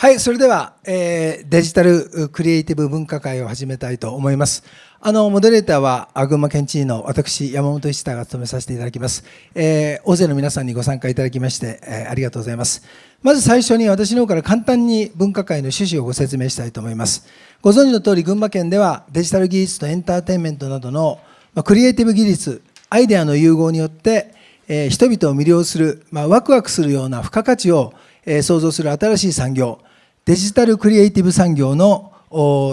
はい、それでは、デジタルクリエイティブ分科会を始めたいと思います。モデレーターは群馬県知事の私、山本一太が務めさせていただきます。大勢の皆さんにご参加いただきまして、ありがとうございます。まず最初に私の方から簡単に分科会の趣旨をご説明したいと思います。ご存知の通り、群馬県ではデジタル技術とエンターテインメントなどのクリエイティブ技術、アイデアの融合によって、人々を魅了する、ワクワクするような付加価値を創造する新しい産業、デジタルクリエイティブ産業の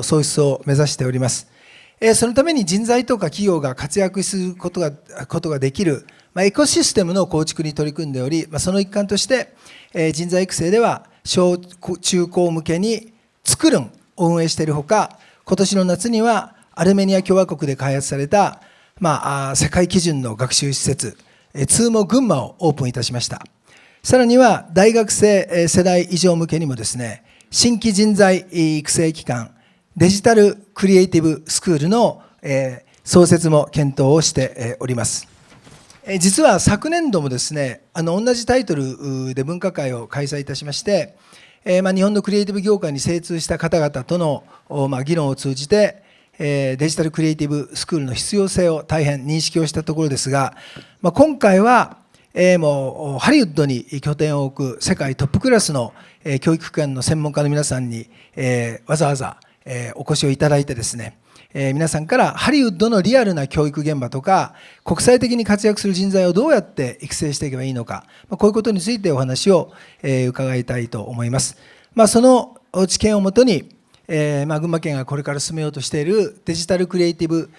創出を目指しております。そのために人材とか企業が活躍することができる、エコシステムの構築に取り組んでおり、その一環として、人材育成では小中高向けに作るんを運営しているほか、今年の夏にはアルメニア共和国で開発された、世界基準の学習施設、通も群馬をオープンいたしました。さらには大学生世代以上向けにもですね、新規人材育成機関、デジタルクリエイティブスクールの創設も検討をしております。実は昨年度もですね、同じタイトルで分科会を開催いたしまして、日本のクリエイティブ業界に精通した方々との議論を通じて、デジタルクリエイティブスクールの必要性を大変認識をしたところですが、今回はもうハリウッドに拠点を置く世界トップクラスの教育機関の専門家の皆さんにわざわざお越しをいただいてですね、皆さんからハリウッドのリアルな教育現場とか国際的に活躍する人材をどうやって育成していけばいいのか、こういうことについてお話を伺いたいと思います。その知見をもとに群馬県がこれから進めようとしているデジタルクリエイティブ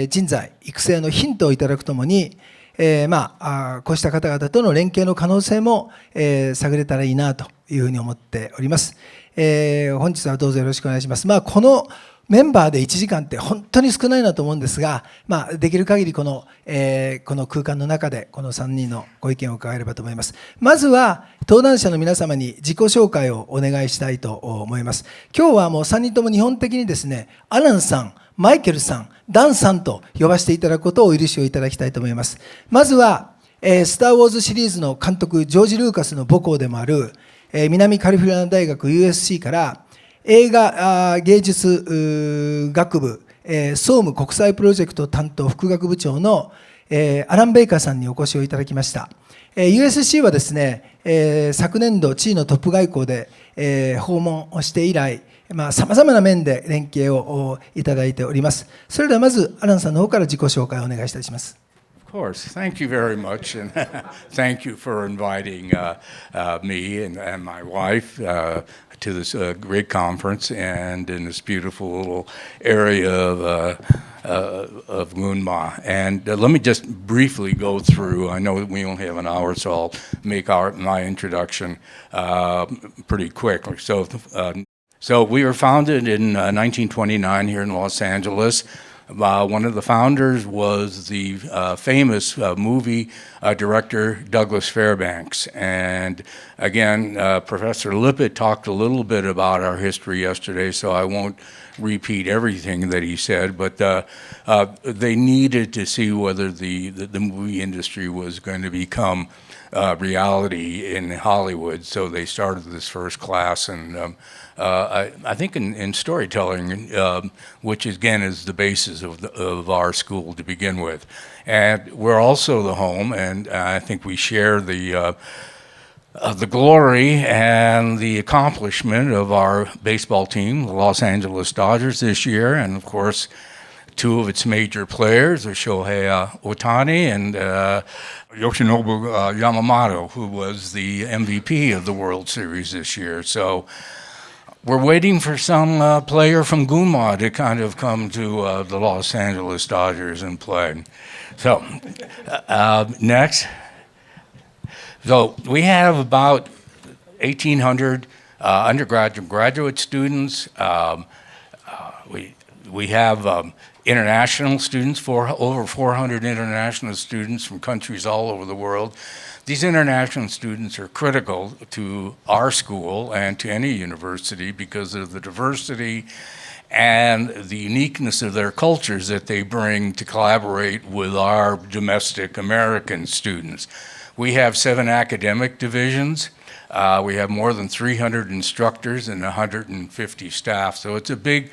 人材育成のヒントをいただくともに、こうした方々との連携の可能性も探れたらいいなというふうに思っております。本日はどうぞよろしくお願いします。このメンバーで1時間って本当に少ないなと思うんですが、できる限りこの空間の中でこの3人のご意見を伺えればと思います。まずは登壇者の皆様に自己紹介をお願いしたいと思います。今日はもう3人とも日本的にですね、アランさん、マイケルさん、ダンさんと呼ばせていただくことをお許しをいただきたいと思います。まずは、スター・ウォーズシリーズの監督、ジョージ・ルーカスの母校でもある、南カリフォルニア大学 USC から映画芸術学部、総務国際プロジェクト担当副学部長の、アラン・ベイカーさんにお越しをいただきました。USC はですね、昨年度地位のトップ外交で、訪問をして以来、さまざまな面で連携をいただいております。それではまずアランさんの方から自己紹介をお願いしたします。Of course. Thank you very much, and thank you for inviting me and my wife to this great conference and in this beautiful little area of Gunma. And let me just briefly go through. I know we only have an hour, so I'll make my introduction pretty quickly. So we were founded in 1929 here in Los Angeles. One of the founders was the famous movie director Douglas Fairbanks. And again, Professor Lippitt talked a little bit about our history yesterday, so I won't repeat everything that he said, but they needed to see whether the movie industry was going to become reality in Hollywood, so they started this first class, and I think in storytelling, which again is the basis of our school to begin with. And we're also the home, and I think we share the glory and the accomplishment of our baseball team, the Los Angeles Dodgers this year, and of course two of its major players are Shohei Ohtani and Yoshinobu Yamamoto, who was the MVP of the World Series this year. So we're waiting for some player from Gunma to kind of come to the Los Angeles Dodgers and play. So next. So we have about 1,800 undergraduate and graduate students. We have international students, over 400 international students from countries all over the world. These international students are critical to our school and to any university because of the diversity and the uniqueness of their cultures that they bring to collaborate with our domestic American students. We have 7 academic divisions. We have more than 300 instructors and 150 staff, so it's a big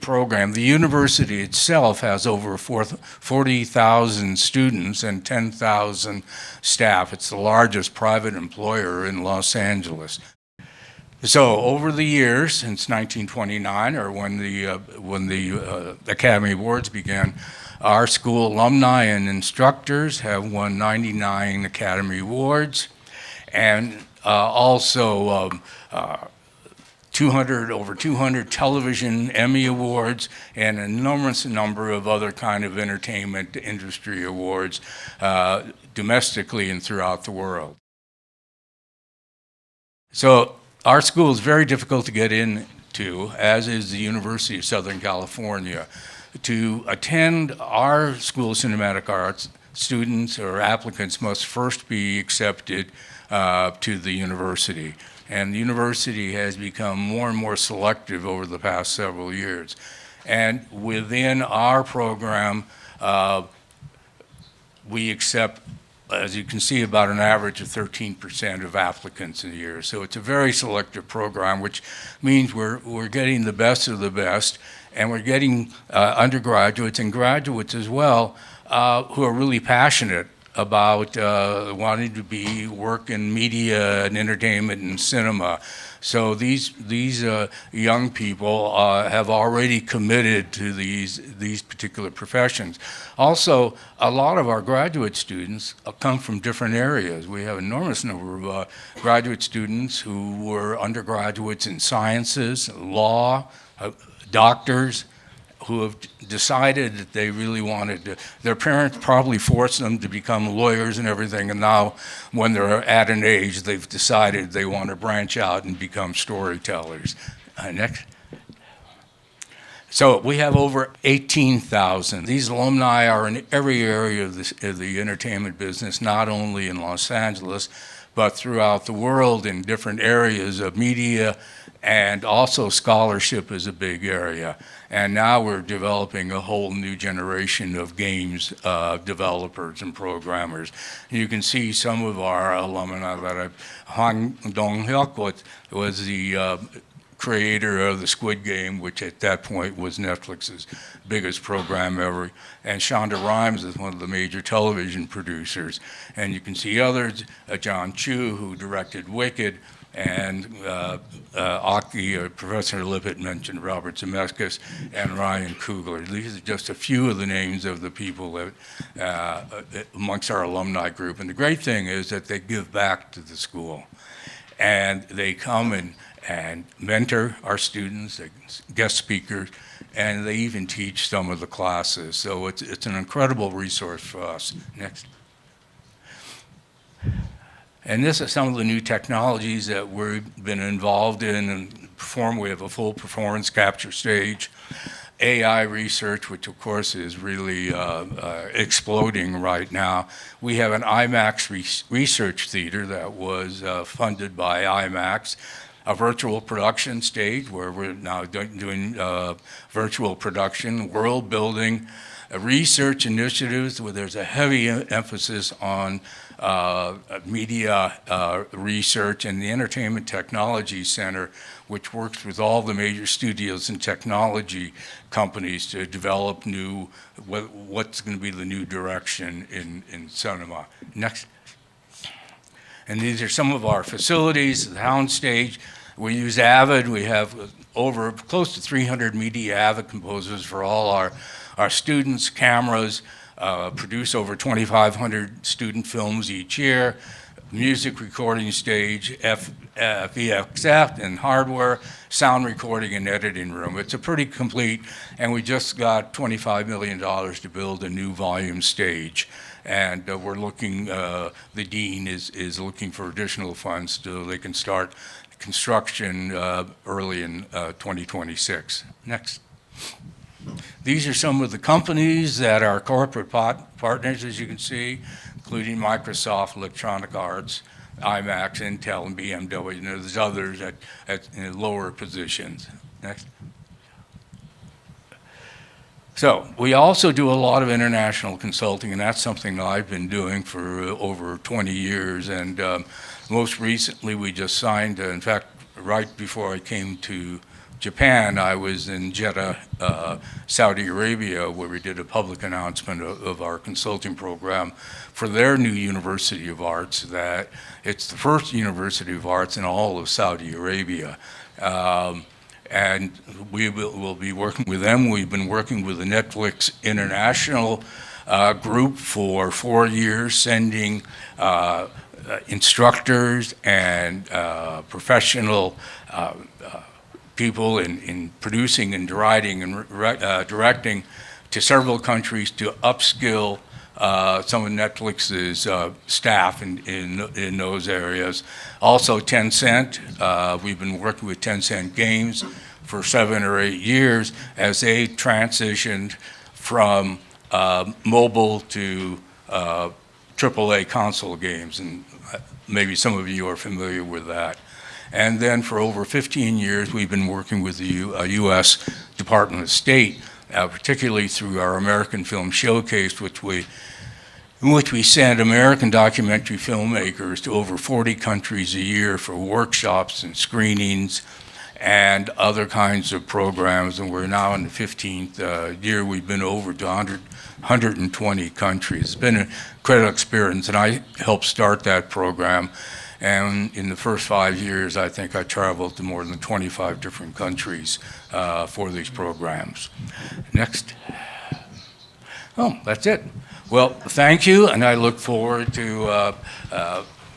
program. The university itself has over 40,000 students and 10,000 staff. It's the largest private employer in Los Angeles. So over the years, since 1929, or when the Academy Awards began, our school alumni and instructors have won 99 Academy Awards, and also over 200 television Emmy Awards, and an enormous number of other kind of entertainment industry awards domestically and throughout the world. So our school is very difficult to get into, as is the University of Southern California. To attend our School of Cinematic Arts, students or applicants must first be accepted to the university. And the university has become more and more selective over the past several years. And within our program, we accept, as you can see, about an average of 13% of applicants a year. So it's a very selective program, which means we're getting the best of the best, and we're getting undergraduates and graduates as well who are really passionate about wanting to work in media and entertainment and cinema. So these young people have already committed to these particular professions. Also, a lot of our graduate students come from different areas. We have an enormous number of graduate students who were undergraduates in sciences, law, doctors, who have decided that they really wanted to. Their parents probably forced them to become lawyers and everything, and now when they're at an age, they've decided they want to branch out and become storytellers. Next. So we have over 18,000. These alumni are in every area of the entertainment business, not only in Los Angeles, but throughout the world in different areas of media, and also scholarship is a big area. And now we're developing a whole new generation of games developers and programmers. You can see some of our alumni that Hwang Dong-hyuk was the creator of the Squid Game, which at that point was Netflix's biggest program ever. And Shonda Rhimes is one of the major television producers. And you can see others, John Chu, who directed Wicked, and Aki, Professor Lippitt mentioned Robert Zemeckis, and Ryan Coogler. These are just a few of the names of the people that amongst our alumni group. And the great thing is that they give back to the school. And they come and mentor our students, they guest speakers, and they even teach some of the classes. So it's an incredible resource for us. Next. And this is some of the new technologies that we've been involved in and perform. We have a full performance capture stage, AI research, which of course is really exploding right now. We have an IMAX research theater that was funded by IMAX, a virtual production stage where we're now doing virtual production, world building, research initiatives where there's a heavy emphasis on media research, and the Entertainment Technology Center, which works with all the major studios and technology companies to develop what's going to be the new direction in cinema. Next. And these are some of our facilities, the Soundstage. We use Avid. We have over close to 300 media Avid composers for all our students, cameras, produce over 2,500 student films each year, music recording stage, VXF and hardware, sound recording and editing room. It's a pretty complete, and we just got $25 million to build a new volume stage. And we're looking, the dean is looking for additional funds so they can start construction early in 2026. Next. These are some of the companies that are corporate partners, as you can see, including Microsoft, Electronic Arts, IMAX, Intel, and BMW. And there's others at, lower positions. Next. So we also do a lot of international consulting, and that's something that I've been doing for over 20 years. And most recently, we just signed, in fact, right before I came to Japan, I was in Jeddah, Saudi Arabia, where we did a public announcement of our consulting program for their new University of Arts, that it's the first University of Arts in all of Saudi Arabia. And we will be working with them. We've been working with the Netflix International group for 4 years, sending instructors and professional people in producing and writing and directing to several countries to upskill some of Netflix's staff in those areas. Also Tencent, we've been working with Tencent Games for 7 or 8 years as they transitioned from mobile to AAA console games, and maybe some of you are familiar with that. And then for over 15 years, we've been working with the U.S. Department of State, particularly through our American Film Showcase, in which we send American documentary filmmakers to over 40 countries a year for workshops and screenings and other kinds of programs. And we're now in the 15th year. We've been over to 120 countries. It's been an incredible experience, and I helped start that program. And in the first 5 years, I think I traveled to more than 25 different countries for these programs. Next. Oh, that's it. Well, thank you, and I look forward to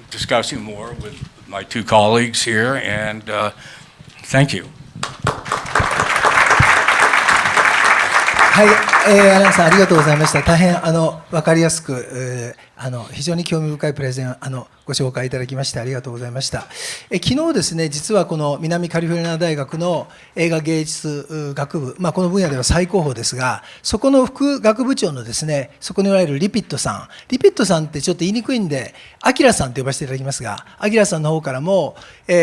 discussing more with my 2 colleagues here, and thank you. はい、アランさんありがとうございました。大変分かりやすく、非常に興味深いプレゼンご紹介いただきましてありがとうございました。昨日ですね、実はこの南カリフォルニア大学の映画芸術学部、この分野では最高峰ですが、そこの副学部長のですね、そこにおられるリピットさんってちょっと言いにくいんで、アキラさんと呼ばせていただきますが、アキラさんの方からも、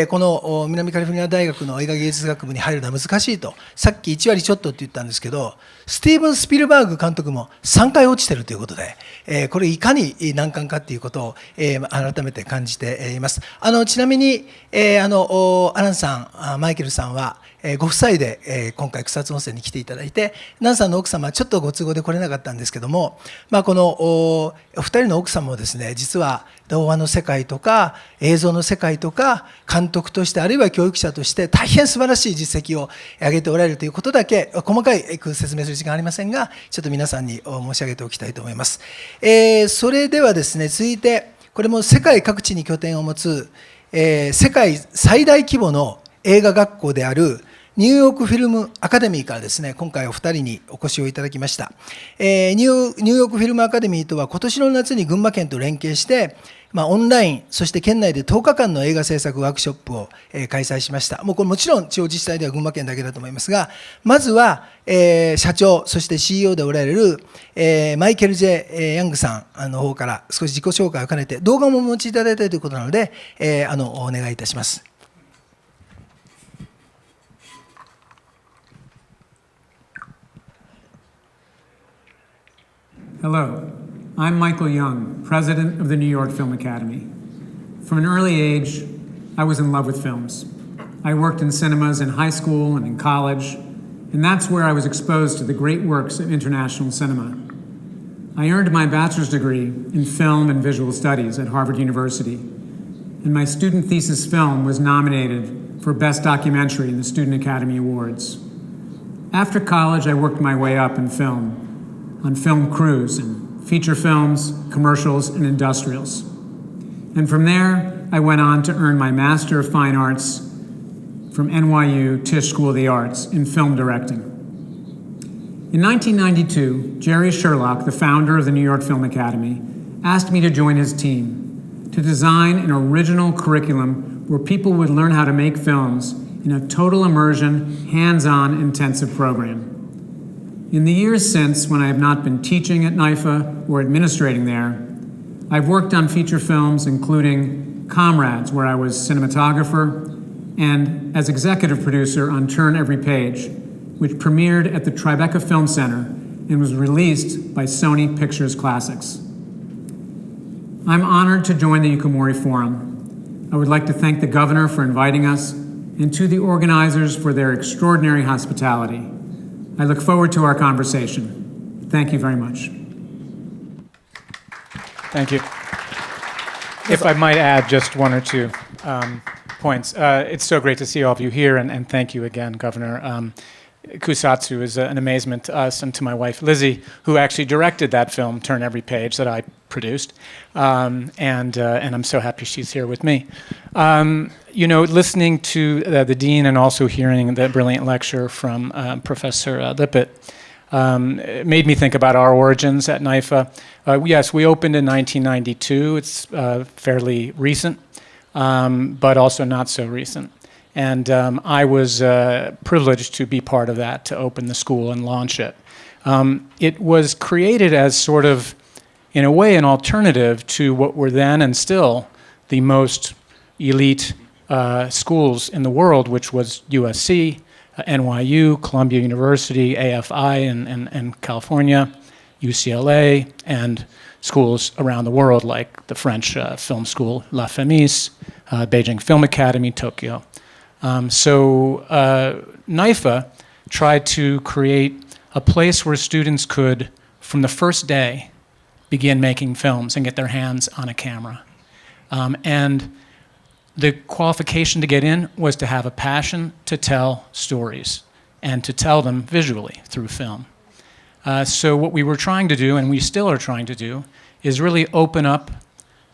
この南カリフォルニア大学の映画芸術学部に入るのは難しいと、さっき1割ちょっとって言ったんですけど、スティーブン・スピルバーグ監督も3回落ちてるということで、これいかに難関かということを、改めて感じています。ちなみに、アランさん、マイケルさんは、ご夫妻で、今回草津温泉に来ていただいて、ナンさんの奥様はちょっとご都合で来れなかったんですけども、このお二人の奥様もですね、実は動画の世界とか映像の世界とか監督としてあるいは教育者として大変素晴らしい実績を上げておられるということだけ細かい説明する時間ありませんが、ちょっと皆さんに申し上げておきたいと思います。それではですね、続いてこれも世界各地に拠点を持つ、世界最大規模の映画学校であるニューヨークフィルムアカデミーからですね、今回お二人にお越しをいただきました。ニューヨークフィルムアカデミーとは今年の夏に群馬県と連携して、オンライン、そして県内で10日間の映画制作ワークショップを開催しました。もうこれもちろん地方自治体では群馬県だけだと思いますが、まずは社長、そして CEO でおられるマイケル・J. ヤングさんの方から少し自己紹介を兼ねて動画もお持ちいただいたということなので、お願いいたします。Hello, I'm Michael Young, president of the New York Film Academy. From an early age, I was in love with films. I worked in cinemas in high school and in college, and that's where I was exposed to the great works of international cinema. I earned my bachelor's degree in film and visual studies at Harvard University, and my student thesis film was nominated for Best Documentary in the Student Academy Awards. After college, I worked my way up in film, on film crews and feature films, commercials, and industrials. And from there, I went on to earn my Master of Fine Arts from NYU Tisch School of the Arts in film directing. In 1992, Jerry Sherlock, the founder of the New York Film Academy, asked me to join his team to design an original curriculum where people would learn how to make films in a total immersion, hands-on, intensive program. In the years since, when I have not been teaching at NYFA or administrating there, I've worked on feature films including Comrades, where I was cinematographer, and as executive producer on Turn Every Page, which premiered at the Tribeca Film Center and was released by Sony Pictures Classics. I'm honored to join the湯けむりForum. I would like to thank the governor for inviting us and to the organizers for their extraordinary hospitality. I look forward to our conversation. Thank you very much. Thank you. If I might add just one or two points. It's so great to see all of you here, and thank you again, Governor. Kusatsu is an amazement to us and to my wife, Lizzie, who actually directed that film, Turn Every Page, that I produced. And I'm so happy she's here with me. Listening to the dean and also hearing the brilliant lecture from Professor Lippitt made me think about our origins at NYFA. Yes, we opened in 1992. It's fairly recent, but also not so recent. And I was privileged to be part of that, to open the school and launch it. It was created as sort of, in a way, an alternative to what were then and still the most elite schools in the world, which was USC, NYU, Columbia University, AFI in California, UCLA, and schools around the world like the French film school La Femis, Beijing Film Academy, Tokyo. So NYFA tried to create a place where students could, from the first day, begin making films and get their hands on a camera. And the qualification to get in was to have a passion to tell stories and to tell them visually through film. So what we were trying to do, and we still are trying to do, is really open up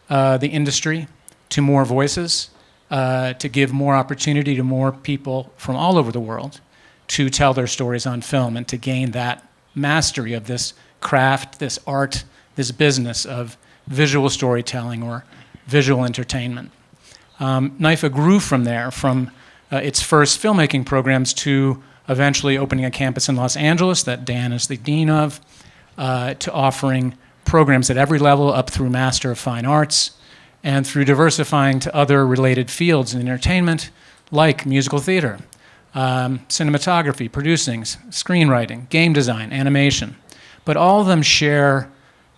the industry to more voices, to give more opportunity to more people from all over the world to tell their stories on film and to gain that mastery of this craft, this art, this business of visual storytelling or visual entertainment. NYFA grew from there, from its first filmmaking programs to eventually opening a campus in Los Angeles that Dan is the dean of, to offering programs at every level up through Master of Fine Arts, and through diversifying to other related fields in entertainment, like musical theater, cinematography, producing, screenwriting, game design, animation. But all of them share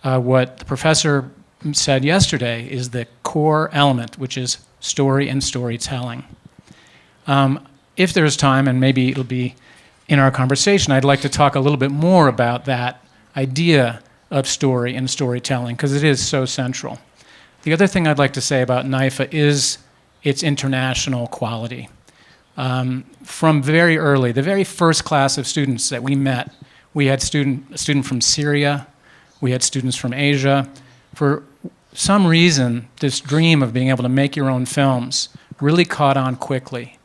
what the professor said yesterday is the core element, which is story and storytelling. If there's time, and maybe it'll be in our conversation, I'd like to talk a little bit more about that idea of story and storytelling, because it is so central. The other thing I'd like to say about NYFA is its international quality. From very early, the very first class of students that we met, we had a student from Syria, we had students from Asia. For some reason, this dream of being able to make your own films really caught on quickly.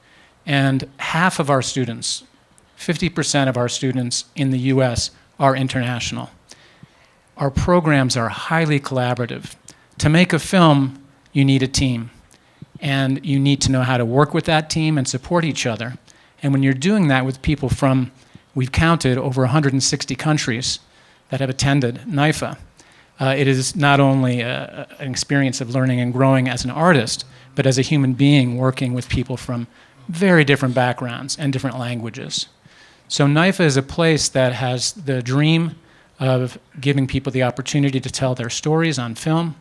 And half of our students, 50% of our students in the US are international. Our programs are highly collaborative. To make a film, you need a team. And you need to know how to work with that team and support each other. And when you're doing that with people from, we've counted over 160 countries that have attended NYFA, it is not only an experience of learning and growing as an artist, but as a human being working with people from very different backgrounds and different languages. So NYFA is a place that has the dream of giving people the opportunity to tell their stories on film,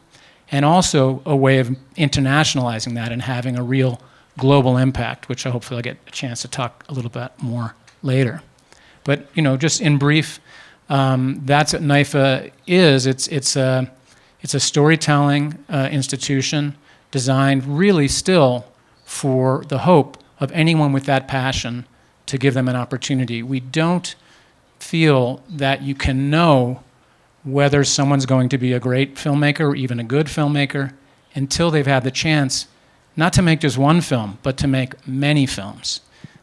and also a way of internationalizing that and having a real global impact, which hopefully I'll get a chance to talk a little bit more later. But just in brief, that's what NYFA is. It's a storytelling institution designed really still for the hope of anyone with that passion to give them an opportunity. We don't feel that you can know whether someone's going to be a great filmmaker or even a good filmmaker until they've had the chance not to make just one film, but to make many films.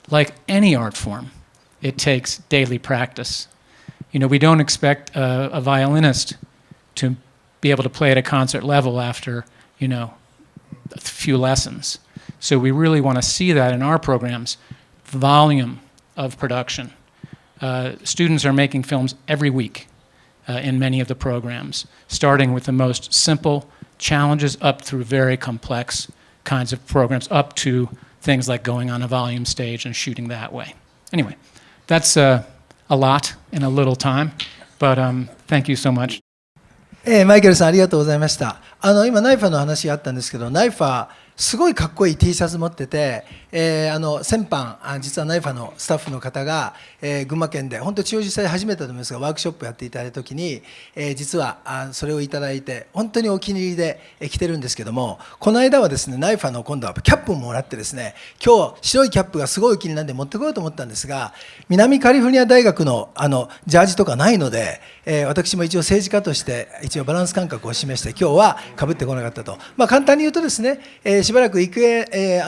Like any art form, it takes daily practice. We don't expect a violinist to be able to play at a concert level after, a few lessons. So we really want to see that in our programs, volume of production. Students are making films every week in many of the programs, starting with the most simple challenges up through very complex kinds of programs, up to things like going on a volume stage and shooting that way. Anyway, that's a lot in a little time. But thank you so much. マイケルさんありがとうございました。今NYFAの話があったんですけど、NYFAすごいかっこいい T シャツ持ってて、先般実はNYFAのスタッフの方が、群馬県で本当地方自治体初めてだと思いますがワークショップやっていただいた時に、実はそれをいただいて本当にお気に入りで着てるんですけども、この間はですねNYFAの今度はキャップももらってですね、今日白いキャップがすごい気になるんで持ってこようと思ったんですが、南カリフォルニア大学のジャージとかないので、私も一応政治家として一応バランス感覚を示して今日はかぶってこなかったと。簡単に言うとですね、しばらく育英、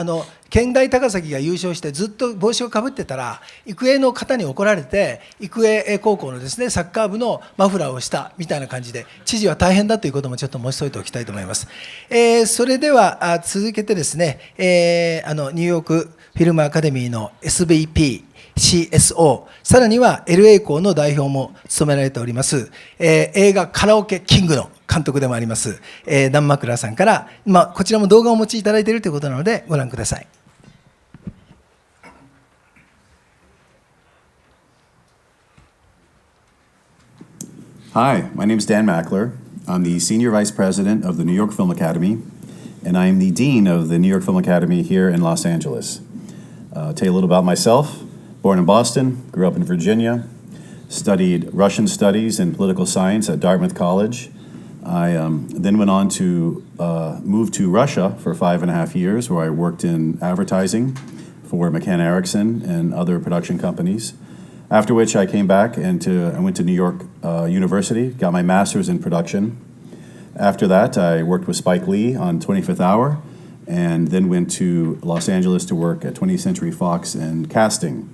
県大高崎が優勝してずっと帽子をかぶってたら育英の方に怒られて、育英高校のですねサッカー部のマフラーをしたみたいな感じで、知事は大変だということもちょっと申し添えておきたいと思います。それでは続けてですね、ニューヨークフィルムアカデミーの SVP、CSO、さらには LA 校の代表も務められております、映画カラオケキングの監督でもあります、ダン・マクラーさんから、こちらも動画をお持ちいただいているということなのでご覧ください。Hi, my name is Dan Mackler. I'm the Senior Vice President of the New York Film Academy, and I am the Dean of the New York Film Academy here in Los Angeles. Tell you a little about myself. Born in Boston, grew up in Virginia, studied Russian studies and political science at Dartmouth College. I then went on to move to Russia for 5.5 years, where I worked in advertising for McCann Erickson and other production companies. After which I came back and I went to New York University, got my master's in production. After that, I worked with Spike Lee on 25th Hour, and then went to Los Angeles to work at 20th Century Fox in casting.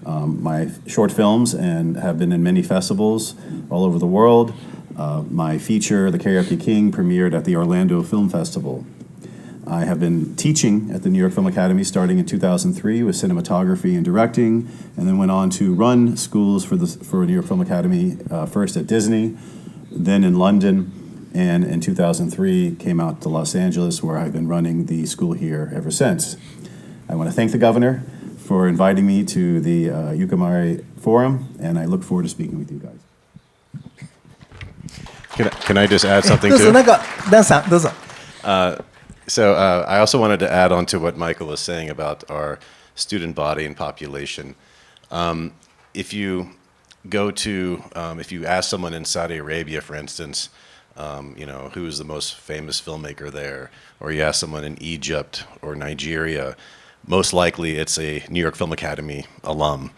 My short films and have been in many festivals all over the world. My feature, The Karaoke King, premiered at the Orlando Film Festival. I have been teaching at the New York Film Academy starting in 2003 with cinematography and directing, and then went on to run schools for New York Film Academy, first at Disney, then in London, and in 2003 came out to Los Angeles, where I've been running the school here ever since. I want to thank the governor for inviting me to the湯けむりForum, and I look forward to speaking with you guys. Can I just add something どうぞ、 too? なんかダンさんどうぞ。So I also wanted to add on to what Michael was saying about our student body and population. If you ask someone in Saudi Arabia, for instance, who's the most famous filmmaker there, or you ask someone in Egypt or Nigeria, most likely it's a New York Film Academy alum.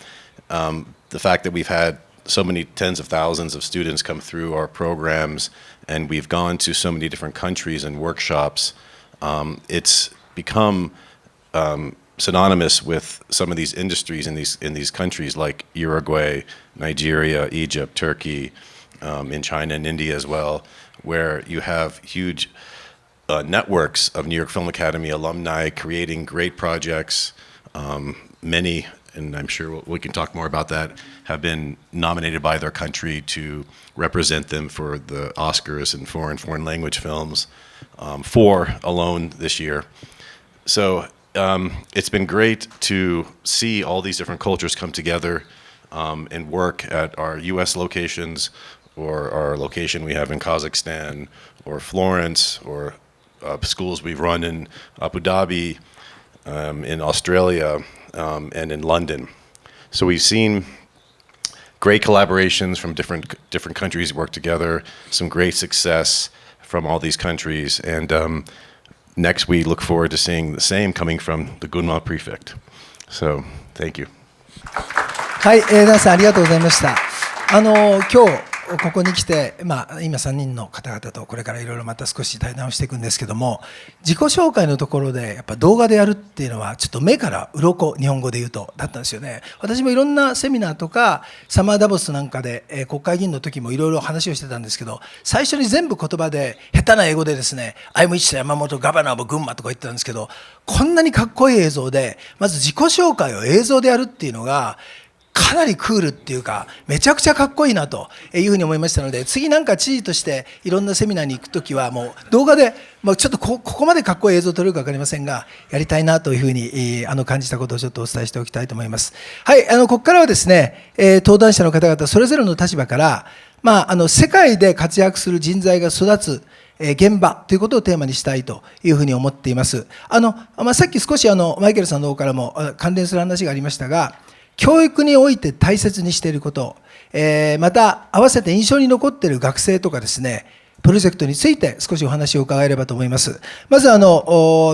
The fact that we've had so many tens of thousands of students come through our programs, and we've gone to so many different countries and workshops, it's become synonymous with some of these industries in these countries like Uruguay, Nigeria, Egypt, Turkey, in China and India as well, where you have huge networks of New York Film Academy alumni creating great projects. Many, and I'm sure we can talk more about that, have been nominated by their country to represent them for the Oscars and foreign language films, 4 alone this year. So it's been great to see all these different cultures come together and work at our US locations, or our location we have in Kazakhstan, or Florence, or schools we've run in Abu Dhabi, in Australia, and in London. So we've seen great collaborations from different countries work together, some great success from all these countries, and next we look forward to seeing the same coming from the Gunma prefect. So thank you. はい、ダンさんありがとうございました。今日ここに来て、今3人の方々とこれからいろいろまた少し対談をしていくんですけども、自己紹介のところでやっぱ動画でやるっていうのはちょっと目から鱗、日本語で言うとだったんですよね。私もいろんなセミナーとかサマーダボスなんかで、国会議員の時もいろいろ話をしてたんですけど、最初に全部言葉で下手な英語でですね、I'm Ichita山本ガバナーオブ群馬とか言ってたんですけど、こんなにかっこいい映像でまず自己紹介を映像でやるっていうのがかなりクールっていうか、めちゃくちゃかっこいいなというふうに思いましたので、次なんか知事としていろんなセミナーに行くときは、もう動画で、もうちょっとここまでかっこいい映像を撮れるか分かりませんが、やりたいなというふうに感じたことをちょっとお伝えしておきたいと思います。はい、ここからはですね、登壇者の方々それぞれの立場から、世界で活躍する人材が育つ現場ということをテーマにしたいというふうに思っています。さっき少しマイケルさんの方からも関連する話がありましたが、教育において大切にしていること、また合わせて印象に残っている学生とかですね、プロジェクトについて少しお話を伺えればと思います。まず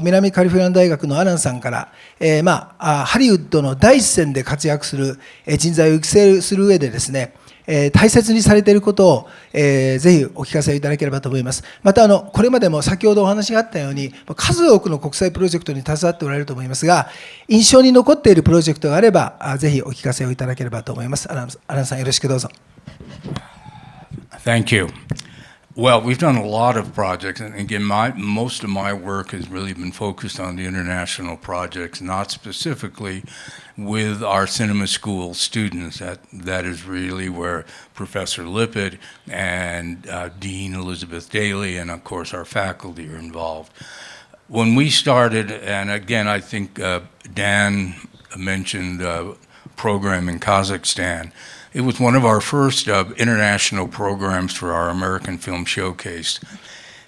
南カリフォルニア大学のアランさんから、ハリウッドの第一線で活躍する人材を育成する上でですね、大切にされていることを、ぜひお聞かせいただければと思います。またこれまでも先ほどお話があったように、数多くの国際プロジェクトに携わっておられると思いますが、印象に残っているプロジェクトがあれば、ぜひお聞かせをいただければと思います。アランさん、よろしくどうぞ。Thank you. Well, we've done a lot of projects, and again, most of my work has really been focused on the international projects, not specifically with our cinema school students. That is really where Professor Lippitt and Dean Elizabeth Daly and, of course, our faculty are involved. When we started, and again, I think Dan mentioned a program in Kazakhstan. It was one of our first international programs for our American Film Showcase.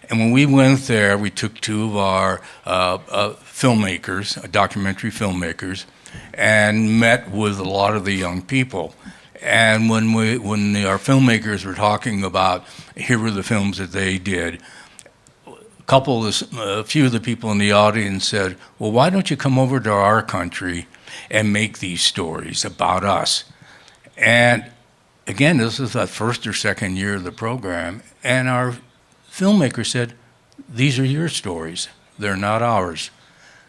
And when we went there, we took two of our filmmakers, documentary filmmakers, and met with a lot of the young people. And when our filmmakers were talking about, here were the films that they did, a few of the people in the audience said, well, why don't you come over to our country and make these stories about us? And again, this is the first or second year of the program, and our filmmaker said, these are your stories, they're not ours.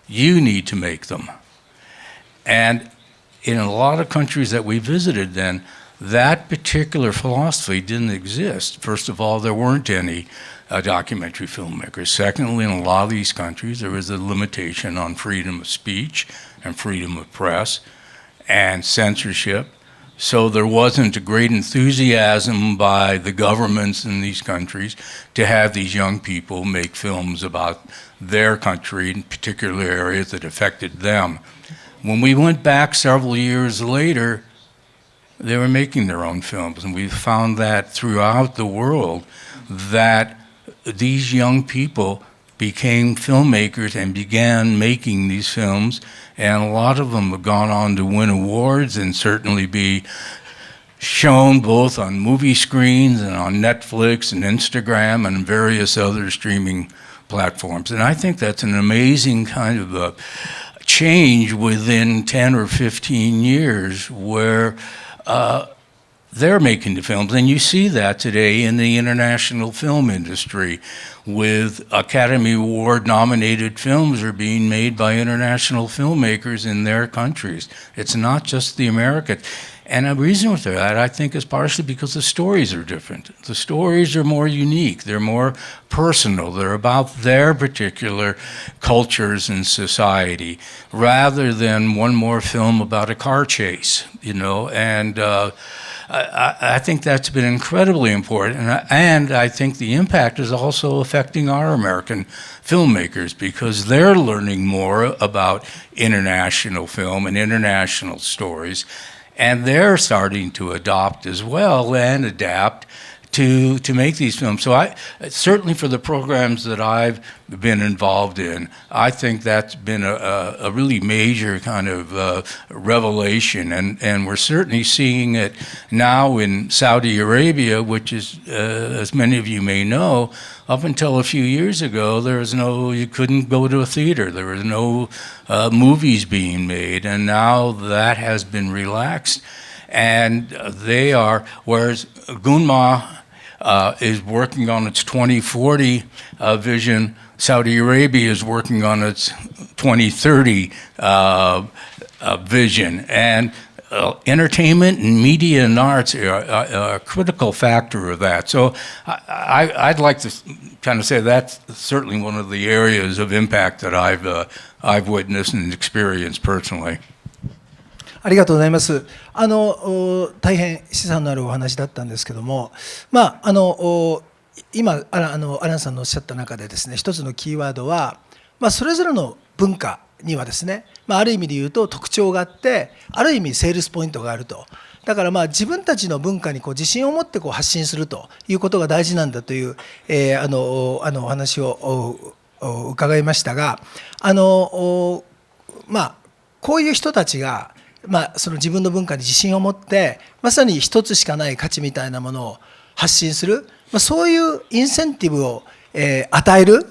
You need to make them. And in a lot of countries that we visited then, that particular philosophy didn't exist. First of all, there weren't any documentary filmmakers. Secondly, in a lot of these countries, there was a limitation on freedom of speech and freedom of press and censorship. So there wasn't a great enthusiasm by the governments in these countries to have these young people make films about their country, in particular areas that affected them. When we went back several years later, they were making their own films, and we found that throughout the world that these young people became filmmakers and began making these films, and a lot of them have gone on to win awards and certainly be shown both on movie screens and on Netflix and Instagram and various other streaming platforms. And I think that's an amazing kind of a change within 10 or 15 years where they're making the films. And you see that today in the international film industry with Academy Award nominated films are being made by international filmmakers in their countries. It's not just the Americans. And the reason for that, I think, is partially because the stories are different. The stories are more unique. They're more personal. They're about their particular cultures and society, rather than one more film about a car chase, you know. And I think that's been incredibly important. And I think the impact is also affecting our American filmmakers because they're learning more about international film and international stories. And they're starting to adopt as well and adapt to make these films. So I certainly for the programs that I've been involved in, I think that's been a really major kind of revelation. And we're certainly seeing it now in Saudi Arabia, which is, as many of you may know, up until a few years ago, you couldn't go to a theater. There was no movies being made, and now that has been relaxed. And they are, whereas Gunma is working on its 2040 vision, Saudi Arabia is working on its 2030 vision. And entertainment and media and arts are a critical factor of that. So I'd like to kind of say that's certainly one of the areas of impact that I've witnessed and experienced personally. ありがとうございます。大変資産のあるお話だったんですけども、今アランさんのおっしゃった中でですね、一つのキーワードは、それぞれの文化にはですね、ある意味で言うと特徴があって、ある意味セールスポイントがあると。だから自分たちの文化に自信を持って発信するということが大事なんだという、お話を伺いましたが、こういう人たちが、その自分の文化に自信を持ってまさに一つしかない価値みたいなものを発信する、そういうインセンティブを、与える、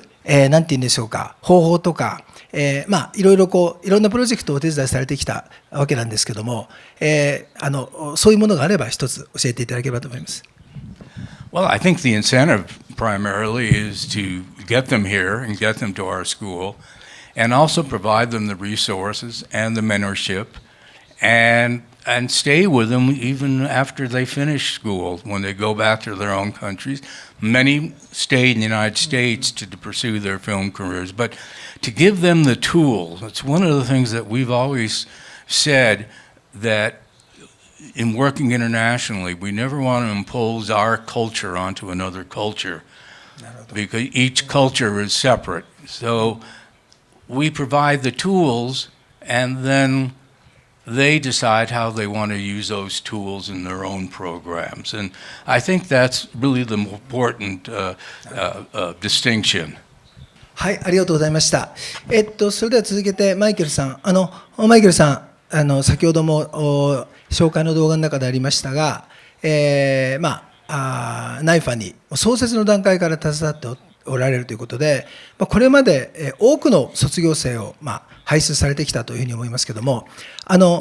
なんて言うんでしょうか、方法とか、いろいろいろんなプロジェクトをお手伝いされてきたわけなんですけども、そういうものがあれば一つ教えていただければと思います。Well, I think the incentive primarily is to get them here and get them to our school, and also provide them the resources and the mentorship, and stay with them even after they finish school, when they go back to their own countries. Many stay in the United States to pursue their film careers, but to give them the tools. It's one of the things that we've always said, that in working internationally, we never want to impose our culture onto another culture, because each culture is separate. So we provide the tools, and then they decide how they want to use those tools in their own programs. And I think that's really the important distinction. はい、ありがとうございました。それでは続けてマイケルさん、マイケルさん、先ほども紹介の動画の中でありましたが、NYFA に創設の段階から携わっておられるということで、これまで多くの卒業生を輩出されてきたというふうに思いますけども、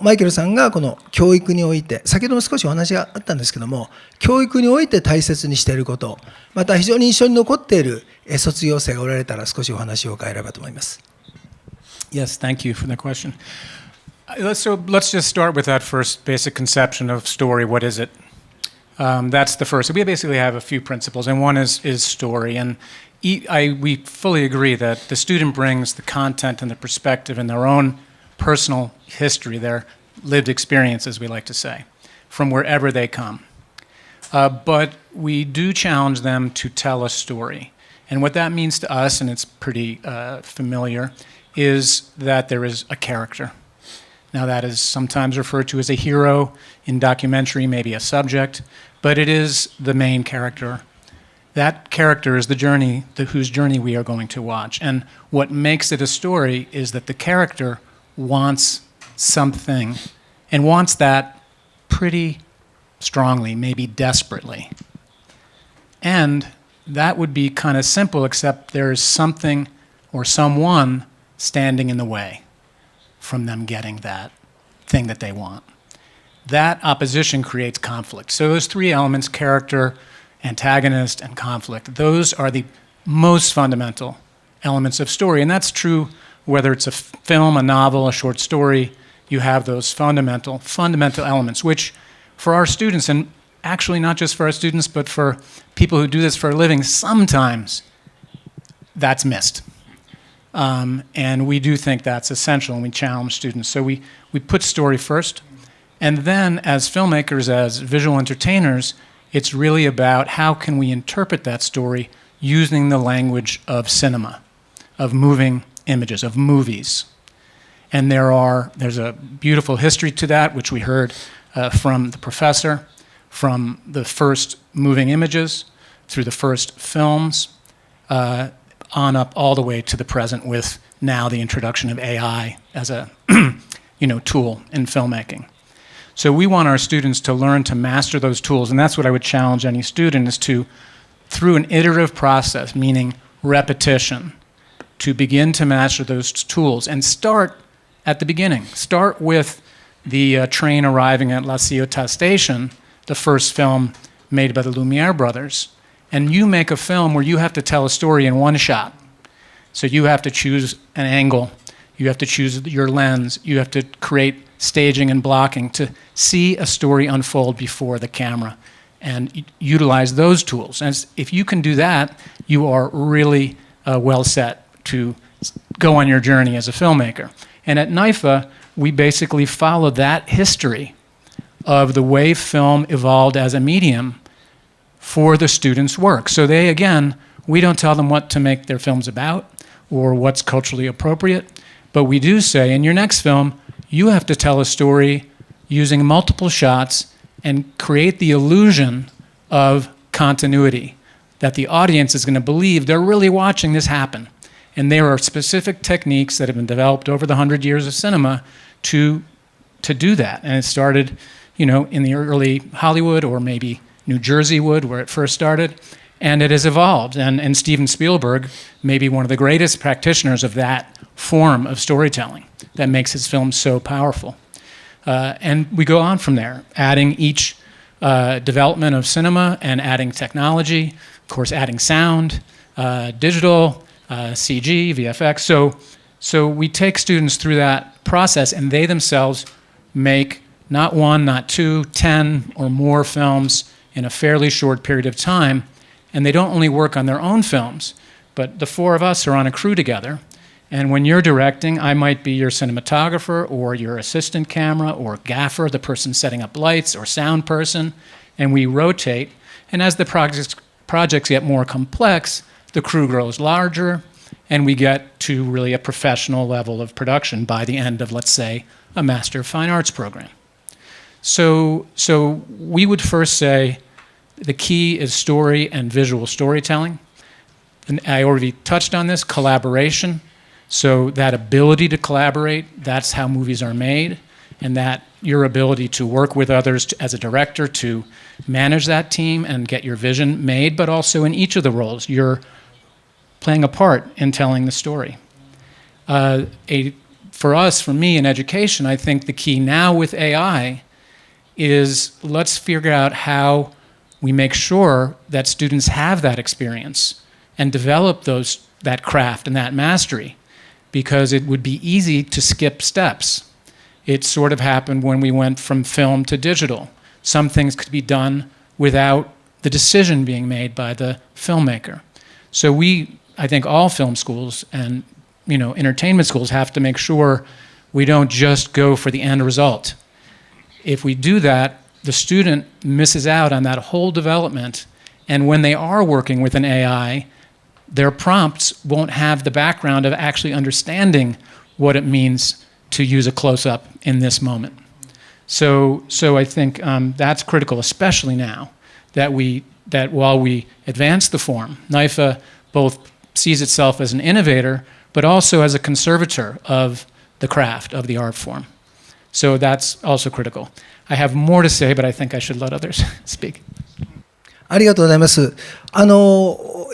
マイケルさんがこの教育において、先ほども少しお話があったんですけども、教育において大切にしていること、また非常に印象に残っている卒業生がおられたら少しお話を伺えればと思います。Yes, thank you for the question. So let's just start with that first basic conception of story. What is it? That's the first. We basically have a few principles, and one is story. And we fully agree that the student brings the content and the perspective and their own personal history, their lived experiences, we like to say, from wherever they come. But we do challenge them to tell a story. And what that means to us, and it's pretty familiar, is that there is a character. Now, that is sometimes referred to as a hero in documentary, maybe a subject, but it is the main character. That character is the journey, whose journey we are going to watch. And what makes it a story is that the character wants something, and wants that pretty strongly, maybe desperately. And that would be kind of simple, except there is something or someone standing in the way from them getting that thing that they want. That opposition creates conflict. So those three elements, character, antagonist, and conflict, those are the most fundamental elements of story. And that's true whether it's a film, a novel, a short story. You have those fundamental elements, which for our students, and actually not just for our students, but for people who do this for a living, sometimes that's missed. And we do think that's essential, and we challenge students. So we put story first, and then as filmmakers, as visual entertainers, it's really about how can we interpret that story using the language of cinema, of moving images, of movies. And there's a beautiful history to that, which we heard from the professor, from the first moving images, through the first films, on up all the way to the present, with now the introduction of AI as a tool in filmmaking. So we want our students to learn to master those tools, and that's what I would challenge any student, is to, through an iterative process, meaning repetition, to begin to master those tools, and start at the beginning. Start with the train arriving at La Ciotat Station, the first film made by the Lumiere brothers, and you make a film where you have to tell a story in one shot. So you have to choose an angle, you have to choose your lens, you have to create staging and blocking to see a story unfold before the camera and utilize those tools. And if you can do that, you are really well set to go on your journey as a filmmaker. And at NYFA, we basically follow that history of the way film evolved as a medium for the students' work. So they, again, we don't tell them what to make their films about or what's culturally appropriate, but we do say, in your next film, you have to tell a story using multiple shots and create the illusion of continuity, that the audience is going to believe they're really watching this happen. And there are specific techniques that have been developed over the 100 years of cinema to do that. And it started, you know, in the early Hollywood, or maybe New Jersey would, where it first started, and it has evolved. And Steven Spielberg may be one of the greatest practitioners of that form of storytelling that makes his films so powerful. And we go on from there, adding each development of cinema and adding technology, of course, adding sound, digital, CG, VFX. So we take students through that process, and they themselves make not one, not two, 10 or more films in a fairly short period of time. And they don't only work on their own films, but the four of us are on a crew together. And when you're directing, I might be your cinematographer or your assistant camera or gaffer, the person setting up lights, or sound person, and we rotate. And as the projects get more complex, the crew grows larger, and we get to really a professional level of production by the end of, let's say, a Master of Fine Arts program. So we would first say the key is story and visual storytelling. And I already touched on this, collaboration. So that ability to collaborate, that's how movies are made, and that your ability to work with others as a director to manage that team and get your vision made, but also in each of the roles, you're playing a part in telling the story. For us, for me in education, I think the key now with AI is let's figure out how we make sure that students have that experience and develop that craft and that mastery, because it would be easy to skip steps. It sort of happened when we went from film to digital. Some things could be done without the decision being made by the filmmaker. So I think all film schools and, you know, entertainment schools have to make sure we don't just go for the end result. If we do that, the student misses out on that whole development, and when they are working with an AI, their prompts won't have the background of actually understanding what it means to use a close-up in this moment. So I think that's critical, especially now, that while we advance the form, NYFA both sees itself as an innovator, but also as a conservator of the craft, of the art form. So that's also critical. I have more to say, but I think I should let others speak. ありがとうございます。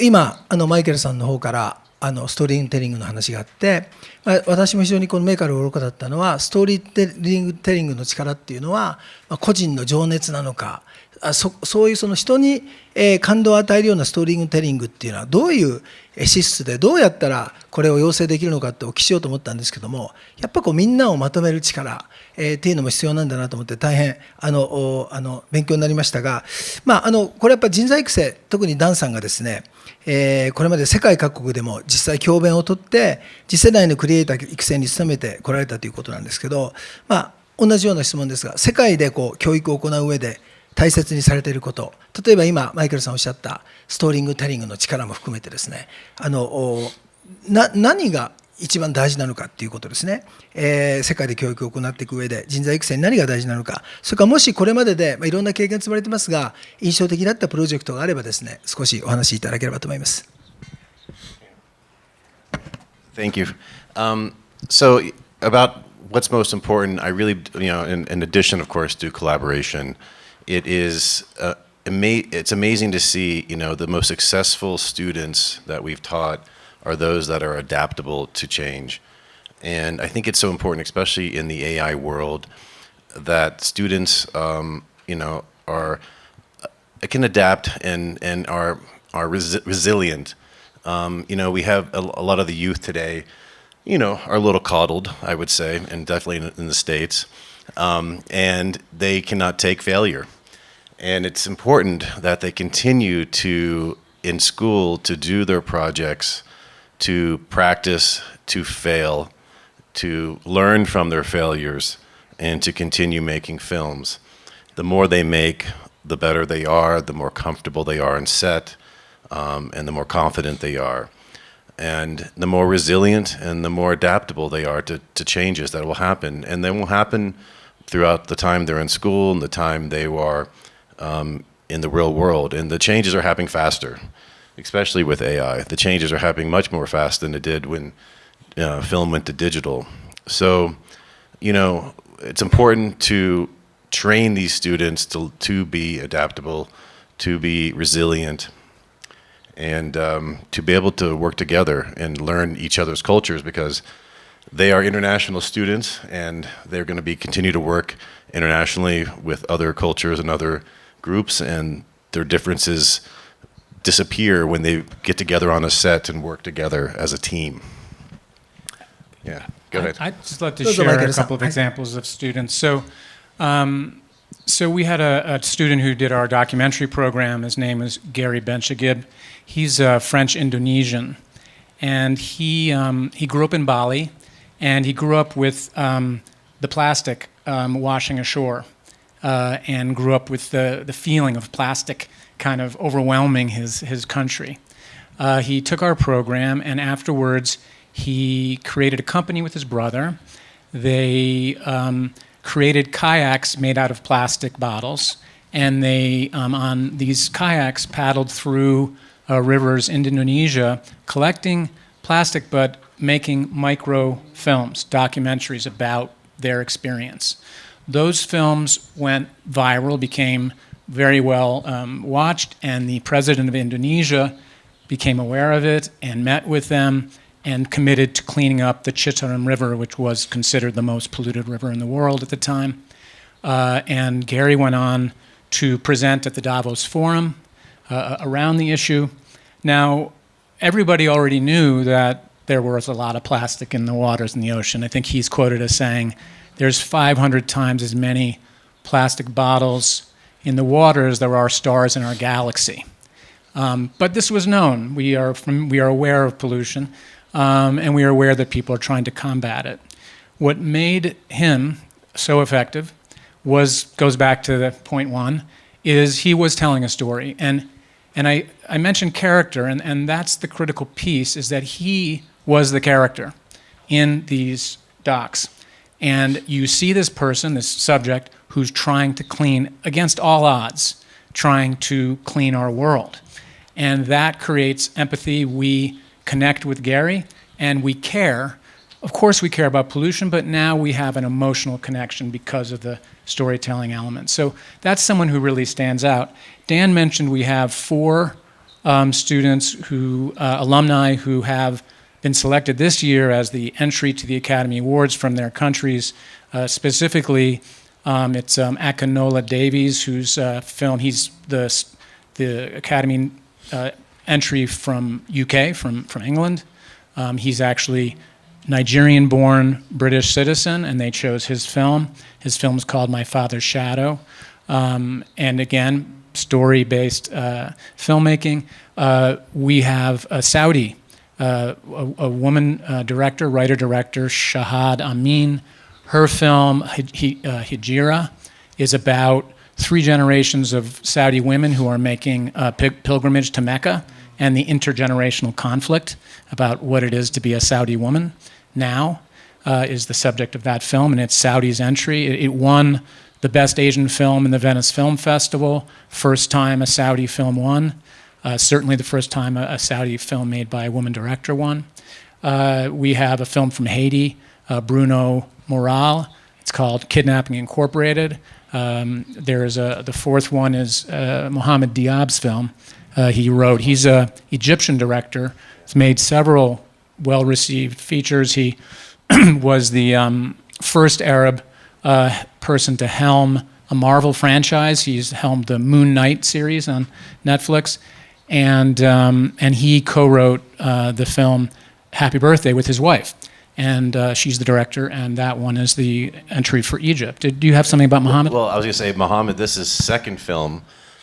今マイケルさんの方からストーリーテリングの話があって、私も非常にこの目から鱗だったのは、ストーリーテリングの力っていうのは、個人の情熱なのか、そういうその人に感動を与えるようなストーリーテリングっていうのはどういう資質でどうやったらこれを養成できるのかってお聞きしようと思ったんですけども、やっぱこうみんなをまとめる力っていうのも必要なんだなと思って大変勉強になりましたが、これやっぱり人材育成、特にダンさんがですね、これまで世界各国でも実際教鞭をとって次世代のクリエイター育成に努めてこられたということなんですけど、同じような質問ですが、世界でこう教育を行う上で大切にされていること、例えば今マイケルさんおっしゃったストーリングテリングの力も含めてですね、何が一番大事なのかっていうことですね、世界で教育を行っていく上で人材育成に何が大事なのか、それからもしこれまでで、いろんな経験積まれてますが印象的だったプロジェクトがあればですね、少しお話しいただければと思います。Thank you. So about what's most important, I really, in addition, of course, to collaboration, it is it's amazing to see, the most successful students that we've taught are those that are adaptable to change. And I think it's so important, especially in the AI world, that students, can adapt and are resilient. We have a lot of the youth today, are a little coddled, I would say, and definitely in the States, and they cannot take failure. And it's important that they continue in school, to do their projects, to practice, to fail, to learn from their failures and to continue making films. The more they make, the better they are, the more comfortable they are in set, and the more confident they are. And the more resilient and the more adaptable they are to changes that will happen. And they will happen throughout the time they're in school and the time they are in the real world. And the changes are happening faster, especially with AI. The changes are happening much more fast than it did when film went to digital. So, you know, it's important to train these students to be adaptable, to be resilient, and to be able to work together and learn each other's cultures, because they are international students and they're going to be continue to work internationally with other cultures and other groups, and their differences disappear when they get together on a set and work together as a team. Yeah, go ahead. I'd just love to Those are share my a good couple of stuff. examples of students. So we had a student who did our documentary program. His name is Gary Benchagib. He's French Indonesian, and he grew up in Bali, and he grew up with the plastic washing ashore, and grew up with the feeling of plastic kind of overwhelming his country. He took our program, and afterwards he created a company with his brother. They created kayaks made out of plastic bottles, and they, on these kayaks, paddled through rivers in Indonesia, collecting plastic but making micro films, documentaries about their experience. Those films went viral, became very well watched, and the president of Indonesia became aware of it and met with them and committed to cleaning up the Citarum River, which was considered the most polluted river in the world at the time. And Gary went on to present at the Davos Forum around the issue. Now, everybody already knew that there was a lot of plastic in the waters in the ocean. I think he's quoted as saying, there's 500 times as many plastic bottles in the water as there are stars in our galaxy. But this was known. We are aware of pollution. And we are aware that people are trying to combat it. What made him so effective goes back to the point one, is he was telling a story. And I mentioned character, and that's the critical piece, is that he was the character in these docs. And you see this person, this subject, who's trying to clean, against all odds, trying to clean our world. And that creates empathy. We connect with Gary, and we care. Of course we care about pollution, but now we have an emotional connection because of the storytelling element. So that's someone who really stands out. Dan mentioned we have 4 students alumni who have been selected this year as the entry to the Academy Awards from their countries. Specifically, it's Akinola Davies, whose film, he's the Academy entry from UK, from England. He's actually Nigerian-born British citizen, and they chose his film. His film is called My Father's Shadow. And again, story-based filmmaking. We have a Saudi, a woman writer-director, Shahad Amin. Her film, Hijira, is about 3 generations of Saudi women who are making a pilgrimage to Mecca, and the intergenerational conflict about what it is to be a Saudi woman now is the subject of that film, and it's Saudi's entry. It won the Best Asian Film in the Venice Film Festival, first time a Saudi film won, certainly the first time a Saudi film made by a woman director won. We have a film from Haiti, Bruno Moral. It's called Kidnapping Incorporated. There's the 4th one is Mohamed Diab's film. He's an Egyptian director. He's made several well-received features. He was the first Arab person to helm a Marvel franchise. He's helmed the Moon Knight series on Netflix, and he co-wrote the film Happy Birthday with his wife. And she's the director, and that one is the entry for Egypt. Do you have something about Mohammed? Well, I was going to say, Mohammed, this is his 2nd film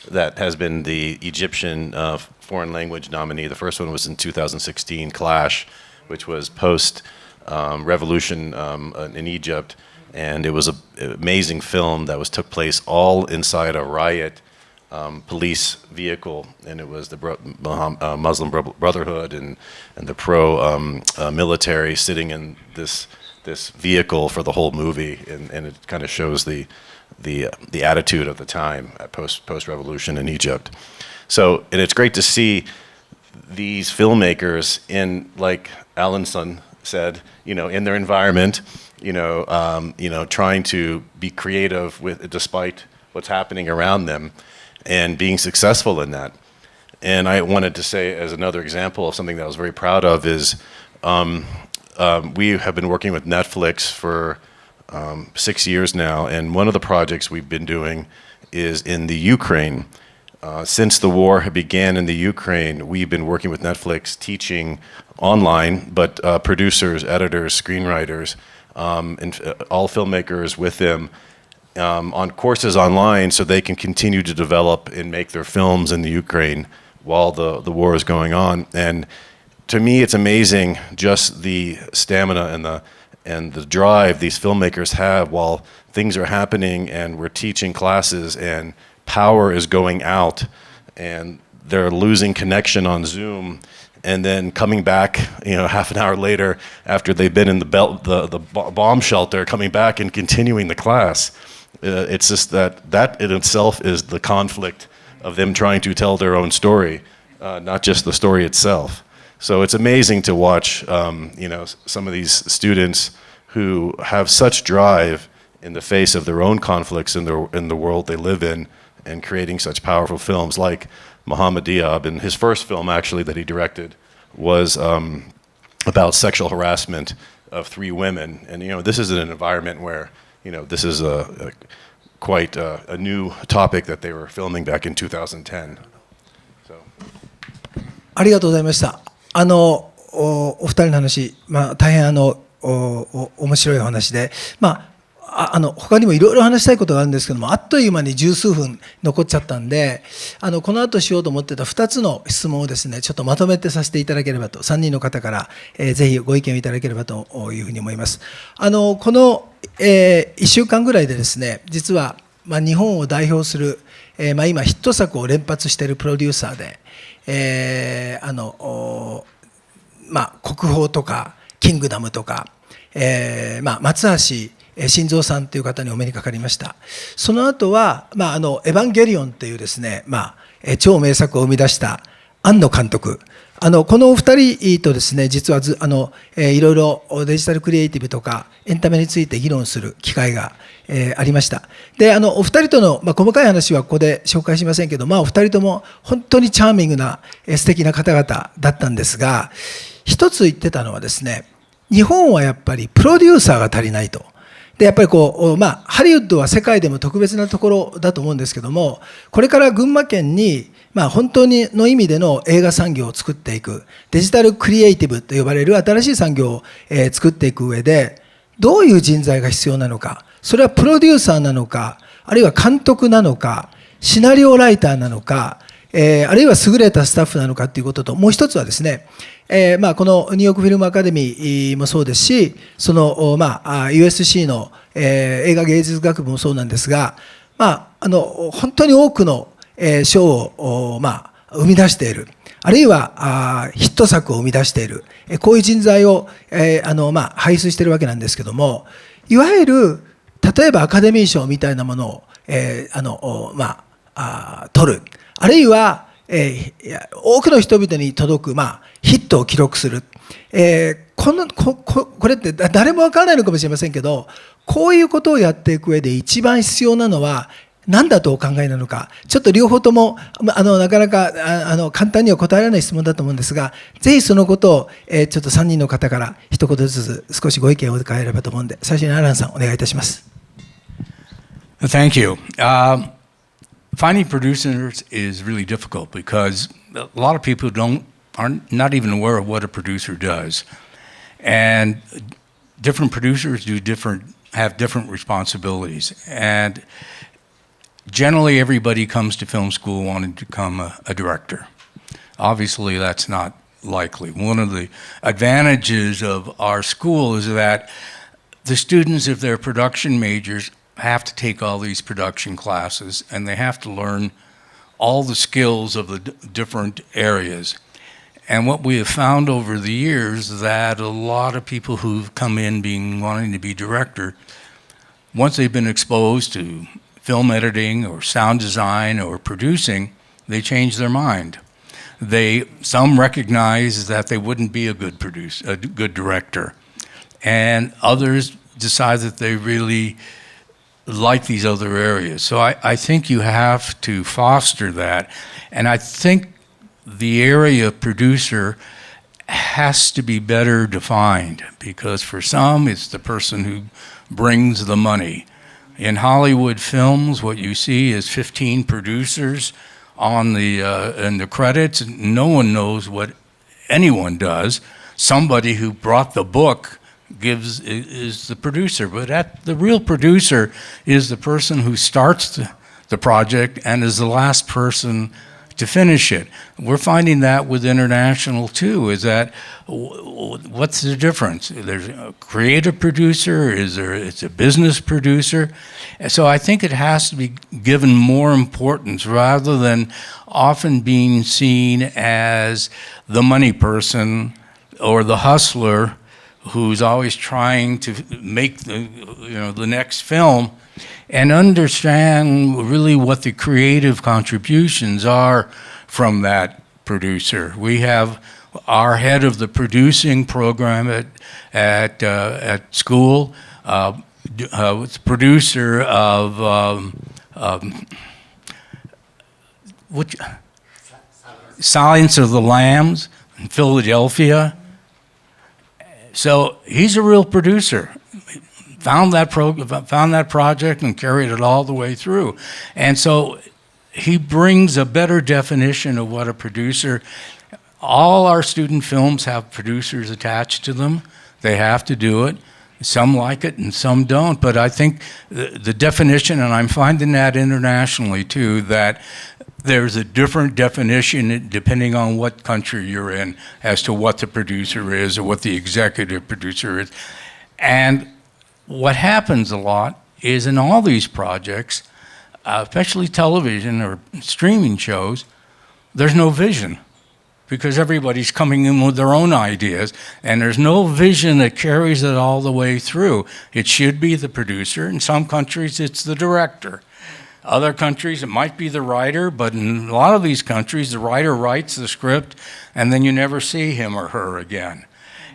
that has been the Egyptian foreign language nominee. The first one was in 2016, Clash, which was post revolution in Egypt, and it was an amazing film that took place all inside a riot police vehicle, and it was the Muslim Brotherhood and the pro-military sitting in this vehicle for the whole movie, and it kind of shows the attitude of the time at post-revolution in Egypt. So, and it's great to see these filmmakers in, like Alanson said, in their environment, trying to be creative despite what's happening around them, and being successful in that. And I wanted to say, as another example of something that I was very proud of, is we have been working with Netflix for 6 years now, and one of the projects we've been doing is in the Ukraine. Since the war began in the Ukraine, we've been working with Netflix, teaching online, but producers, editors, screenwriters, and all filmmakers with them on courses online, so they can continue to develop and make their films in the Ukraine while the war is going on. And to me, it's amazing just the stamina and the drive these filmmakers have while things are happening, and we're teaching classes and power is going out and they're losing connection on Zoom, and then coming back, half an hour later after they've been in the bomb shelter, coming back and continuing the class. It's just that in itself is the conflict of them trying to tell their own story, not just the story itself. So it's amazing to watch, some of these students who have such drive in the face of their own conflicts in the world they live in, and creating such powerful films like Mohammed Diab. And his first film, actually, that he directed was about sexual harassment of 3 women. And this is in an environment where this is quite a new topic that they were filming back in 2010. So. ありがとうございました。お二人の話、大変面白いお話で、他にもいろいろ話したいことがあるんですけども、あっという間に十数分残っちゃったんで、この後しようと思ってた2つの質問をですね、ちょっとまとめてさせていただければと、3人の方から、ぜひご意見をいただければというふうに思います。この、1週間ぐらいでですね、実は、日本を代表する、今ヒット作を連発しているプロデューサーで、国宝とかキングダムとか、松橋晋三さんという方にお目にかかりました。その後は、エヴァンゲリオンというですね、超名作を生み出した庵野監督。このお二人とですね、実はいろいろデジタルクリエイティブとかエンタメについて議論する機会が、ありました。で、お二人との、細かい話はここで紹介しませんけど、お二人とも本当にチャーミングな、素敵な方々だったんですが、一つ言ってたのはですね、日本はやっぱりプロデューサーが足りないと。で、やっぱりハリウッドは世界でも特別なところだと思うんですけども、これから群馬県に、本当にの意味での映画産業を作っていく、デジタルクリエイティブと呼ばれる新しい産業を、作っていく上で、どういう人材が必要なのか、それはプロデューサーなのか、あるいは監督なのか、シナリオライターなのか、あるいは優れたスタッフなのかということと、もう一つはですね、このニューヨークフィルムアカデミーもそうですし、その、USC の、映画芸術学部もそうなんですが、本当に多くの、賞を、生み出している、あるいはヒット作を生み出している、こういう人材を、輩出しているわけなんですけども、いわゆる例えばアカデミー賞みたいなものを、取る、あるいは、多くの人々に届く、ヒットを記録する、これって誰も分からないのかもしれませんけど、こういうことをやっていく上で一番必要なのは何だとお考えなのか、ちょっと両方ともなかなか簡単には答えられない質問だと思うんですが、ぜひそのことを、ちょっと3人の方から一言ずつ少しご意見を伺えればと思うんで、最初にアランさんお願いいたします。Thank you. Finding producers is really difficult because a lot of people aren't not even aware of what a producer does, and different producers have different responsibilities. And generally, everybody comes to film school wanting to become a director. Obviously, that's not likely. One of the advantages of our school is that the students, if they're production majors, have to take all these production classes, and they have to learn all the skills of the different areas. And what we have found over the years is that a lot of people who've come in wanting to be director, once they've been exposed to film editing or sound design or producing, they change their mind. Some recognize that they wouldn't be a good director, and others decide that they really like these other areas. So I think you have to foster that, and I think the area of producer has to be better defined, because for some it's the person who brings the money. In Hollywood films, what you see is 15 producers in the credits. No one knows what anyone does. Somebody who brought the book is the producer, but the real producer is the person who starts the project and is the last person to finish it. We're finding that with international too, is that what's the difference? There's a creative producer, it's a business producer. So I think it has to be given more importance rather than often being seen as the money person or the hustler who's always trying to make the next film, and understand really what the creative contributions are from that producer. We have our head of the producing program at school, producer of Silence of the Lambs in Philadelphia. So he's a real producer. Found that project and carried it all the way through. And so he brings a better definition of what a producer. All our student films have producers attached to them. They have to do it. Some like it and some don't. But I think the definition, and I'm finding that internationally too, that there's a different definition depending on what country you're in as to what the producer is or what the executive producer is. And what happens a lot is in all these projects, especially television or streaming shows, there's no vision, because everybody's coming in with their own ideas, and there's no vision that carries it all the way through. It should be the producer. In some countries, it's the director. Other countries, it might be the writer, but in a lot of these countries, the writer writes the script, and then you never see him or her again.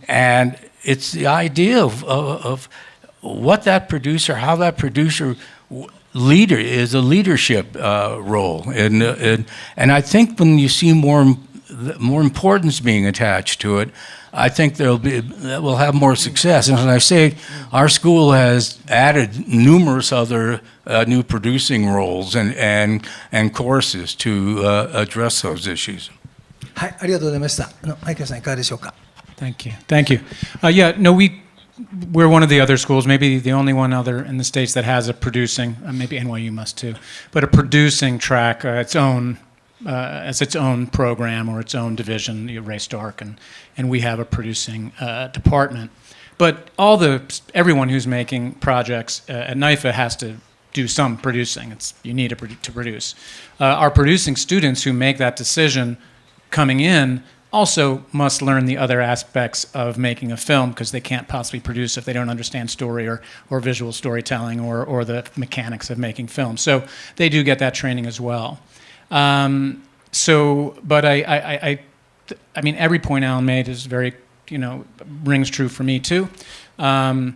And it's the idea of what that producer, how that producer leader is a leadership role. And I think when you see more importance being attached to it, I think that will have more success. And as I say, our school has added numerous other new producing roles and courses to address those issues. はい、ありがとうございました。マイケルさんいかがでしょうか。Thank you. Thank you. Yeah, no, we're one of the other schools, maybe the only one other in the States that has a producing, maybe NYU must too, but a producing track, its own as its own program or its own division, Ray Stark, and we have a producing department. But everyone who's making projects at NYFA has to do some producing. You need to produce. Our producing students who make that decision coming in also must learn the other aspects of making a film, because they can't possibly produce if they don't understand story or visual storytelling or the mechanics of making film. So they do get that training as well. But I mean, every point Alan made is very, rings true for me too. I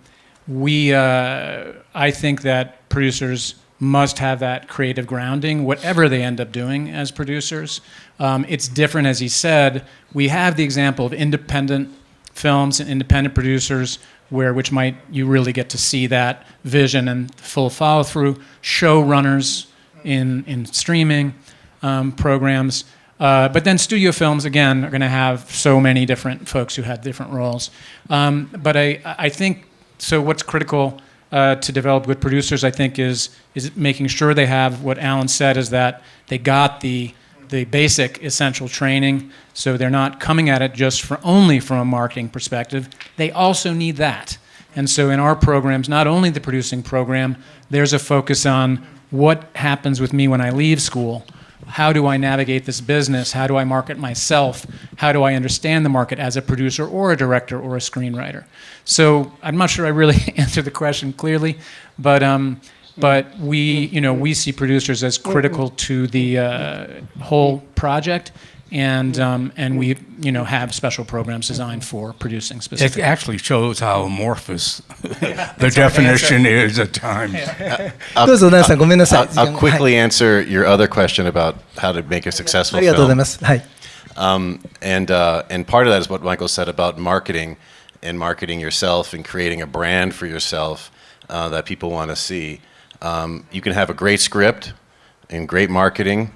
think that producers must have that creative grounding, whatever they end up doing as producers. It's different, as he said. We have the example of independent films and independent producers which you really get to see that vision and full follow through. Showrunners in streaming programs. But then studio films, again, are going to have so many different folks who had different roles. But I think, so what's critical to develop good producers, I think, is making sure they have what Alan said, is that they got the the basic essential training, so they're not coming at it just only from a marketing perspective. They also need that. And so in our programs, not only the producing program, there's a focus on what happens with me when I leave school. How do I navigate this business? How do I market myself? How do I understand the market as a producer or a director or a screenwriter? So I'm not sure I really answered the question clearly, but we see producers as critical to the whole project, and we have special programs designed for producing It specifically. actually shows how amorphous the definition is at times. どうぞ、ナイさん、ごめんなさい。 I'll はい quickly answer your other question about how to make a successful ありがとうござい film. ます。はい。And part of that is what Michael said about marketing and marketing yourself and creating a brand for yourself that people want to see. You can have a great script and great marketing,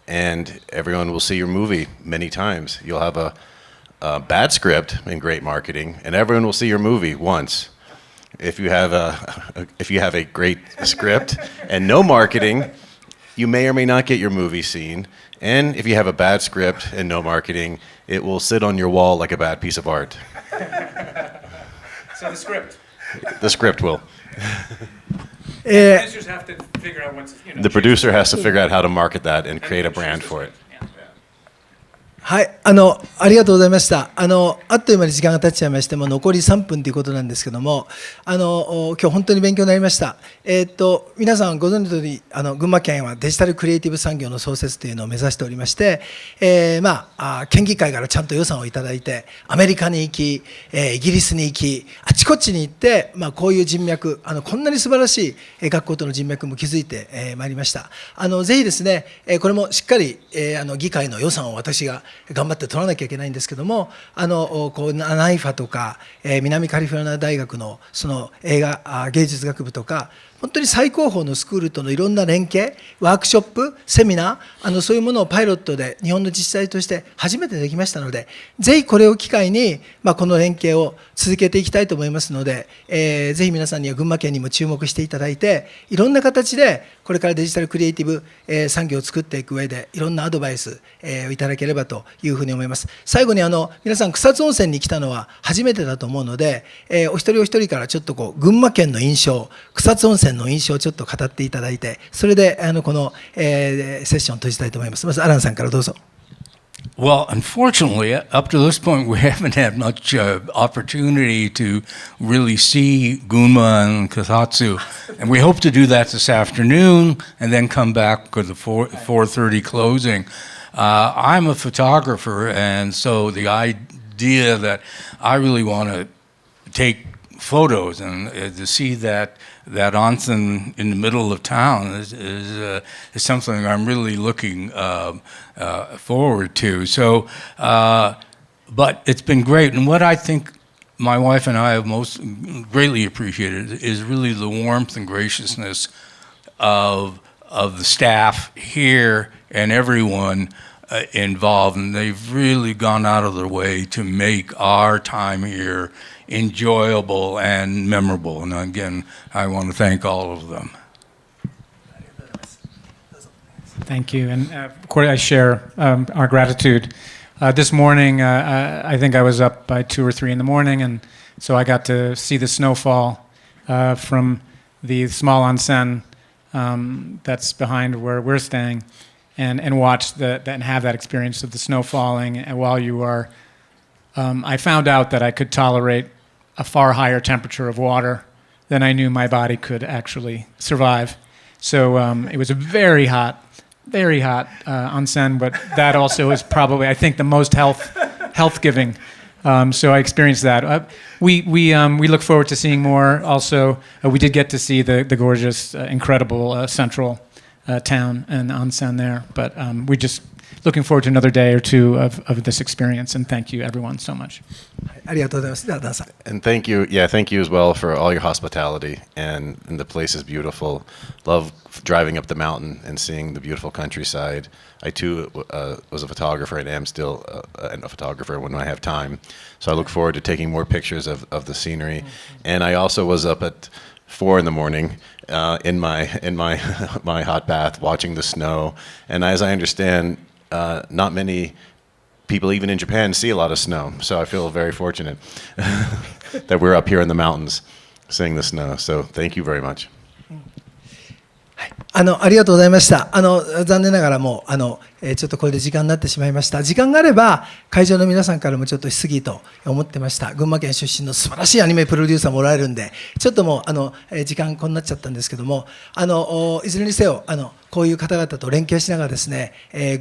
and everyone will see your movie many times. You'll have a bad script and great marketing, and everyone will see your movie once. If you have a great script and no marketing, you may or may not get your movie seen. And if you have a bad script and no marketing, it will sit on your wall like a bad piece of art. So the script. The script will. Producers have to figure out what's, The producer has to figure out how to market that and create a brand for it. はい、ありがとうございました。あっという間に時間が経っちゃいまして、もう残り3分ということなんですけども、今日本当に勉強になりました。皆さんご存知の通り、群馬県はデジタルクリエイティブ産業の創設というのを目指しておりまして、県議会からちゃんと予算をいただいて、アメリカに行き、イギリスに行き、あちこちに行って、こういう人脈、こんなに素晴らしい学校との人脈も築いてまいりました。ぜひですね、これもしっかり議会の予算を私が頑張って取らなきゃいけないんですけども、NYFA とか、南カリフォルニア大学のその映画芸術学部とか、本当に最高峰のスクールとのいろんな連携、ワークショップ、セミナー、そういうものをパイロットで日本の自治体として初めてできましたので、ぜひこれを機会に、この連携を続けていきたいと思いますので、ぜひ皆さんには群馬県にも注目していただいて、いろんな形でこれからデジタルクリエイティブ、産業を作っていく上でいろんなアドバイス、をいただければというふうに思います。最後に皆さん草津温泉に来たのは初めてだと思うので、お一人お一人からちょっと群馬県の印象、草津温泉の印象をちょっと語っていただいて、それでこの、セッションを閉じたいと思います。まずアランさんからどうぞ。Well, unfortunately, up to this point, we haven't had much opportunity to really see Gunma and Kasatsu, and we hope to do that this afternoon and then come back for the 4:30 closing. I'm a photographer, and so the idea that I really want to take photos and to see that onsen in the middle of town is something I'm really looking forward to. So, but it's been great, and what I think my wife and I have most greatly appreciated is really the warmth and graciousness of the staff here and everyone involved, and they've really gone out of their way to make our time here enjoyable and memorable. And again, I want to thank all of them. Thank you, and of course I share our gratitude. This morning, I think I was up by 2 or 3 in the morning, and so I got to see the snowfall from the small onsen that's behind where we're staying, and watch and have that experience of the snow falling. And while you are, I found out that I could tolerate a far higher temperature of water than I knew my body could actually survive. So it was a very hot onsen, but that also is probably, I think, the most health-giving. So I experienced that. We look forward to seeing more. Also, we did get to see the gorgeous, incredible central town and onsen there. But we're just looking forward to another day or two of this experience. And thank you, everyone, so much. ありがとうございます。では、ダンさん。 And thank you as well for all your hospitality. And the place is beautiful. Love driving up the mountain and seeing the beautiful countryside. I too was a photographer and am still a photographer when I have time. So I look forward to taking more pictures of the scenery. And I also was up at 4 in the morning in my hot bath watching the snow. And as I understand, not many people, even in Japan, see a lot of snow. So I feel very fortunate that we're up here in the mountains seeing the snow. So thank you very much. ありがとうございました。残念ながらもうちょっとこれで時間になってしまいました。時間があれば会場の皆さんからもちょっと質疑と思ってました。群馬県出身の素晴らしいアニメプロデューサーもおられるんで、ちょっともう時間こうなっちゃったんですけども、いずれにせよこういう方々と連携しながらですね、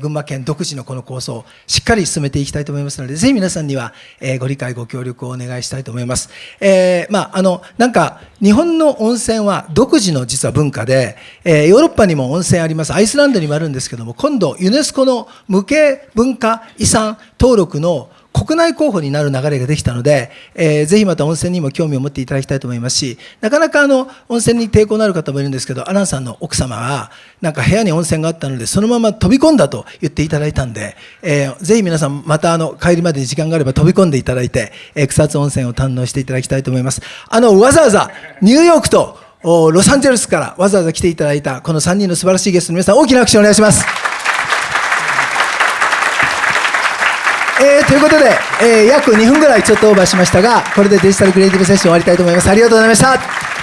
群馬県独自のこの構想をしっかり進めていきたいと思いますので、ぜひ皆さんにはご理解ご協力をお願いしたいと思います。なんか日本の温泉は独自の実は文化で、ヨーロッパにも温泉あります。アイスランドにもあるんですけども、今度ユネスコの無形文化遺産登録の国内候補になる流れができたので、ぜひまた温泉にも興味を持っていただきたいと思いますし、なかなか温泉に抵抗のある方もいるんですけど、アランさんの奥様がなんか部屋に温泉があったのでそのまま飛び込んだと言っていただいたんで、ぜひ皆さんまた帰りまでに時間があれば飛び込んでいただいて、草津温泉を堪能していただきたいと思います。わざわざニューヨークとロサンゼルスからわざわざ来ていただいたこの3人の素晴らしいゲストの皆さん、大きな拍手をお願いします。ということで、約2分ぐらいちょっとオーバーしましたが、これでデジタルクリエイティブセッション終わりたいと思います。ありがとうございました。